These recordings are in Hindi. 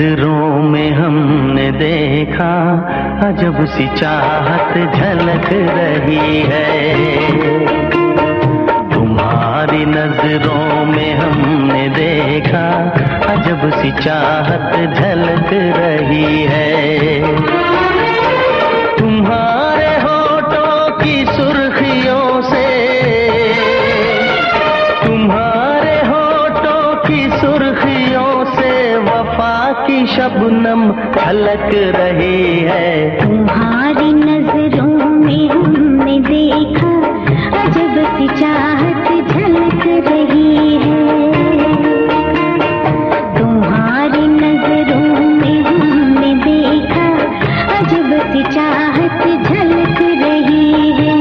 नजरों में हमने देखा अजब सी चाहत झलक रही है। तुम्हारी नजरों में हमने देखा अजब सी चाहत झलक रही है। तुम्हारे होठों की सुर्खियों से, तुम्हारे होठों की सुर्खियों से वफा की शबनम झलक रही है। तुम्हारी नजरों में हमने देखा अजब सी चाहत झलक रही है। तुम्हारी नजरों में हमने देखा अजब सी चाहत झलक रही है।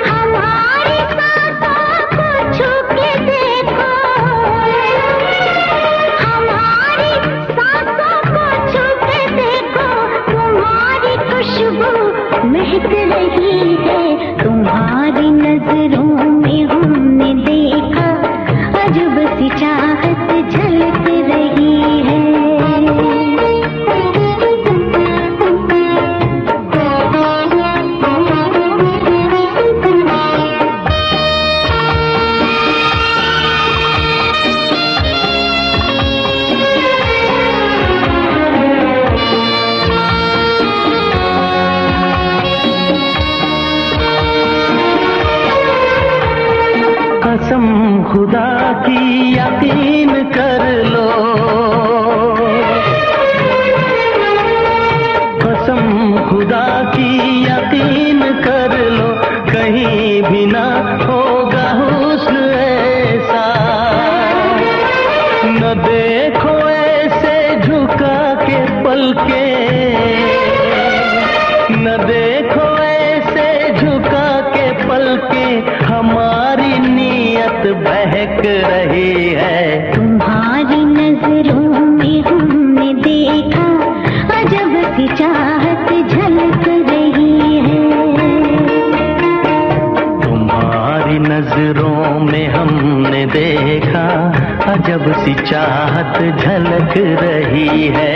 हमारी सांसों को छू के देखो, हमारी सांसों को छू के देखो, तुम्हारी खुशबू महक रही है। तुम्हारी नजरों में हमने देखा अजब सी चाहत झलक रही है। कसम खुदा की यकीन कर लो, कसम खुदा की यकीन कर लो, कहीं भी ना होगा हुस्न ऐसा। न देखो ऐसे झुका के पलके, न देखो ऐसे झुका के पलके, हमारी नीयत बहक रही है। तुम्हारी नजरों में हमने देखा अजब सी चाहत झलक रही है। तुम्हारी नजरों में हमने देखा अजब सी चाहत झलक रही है।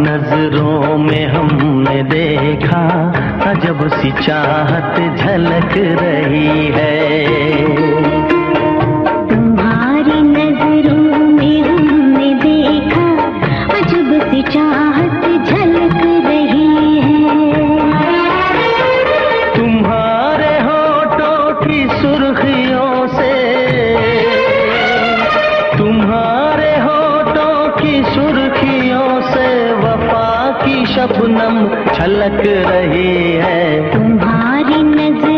नजरों में हमने देखा अजब सी चाहत झलक रही है। तुम्हारी नजरों में हमने देखा अजब सी चाहत झलक रही है। तुम्हारे होठों की सुर्खियों से, तुम्हारे होठों की सुर्खियों से वफा की शबनम छलक रही है। तुम्हारी नजर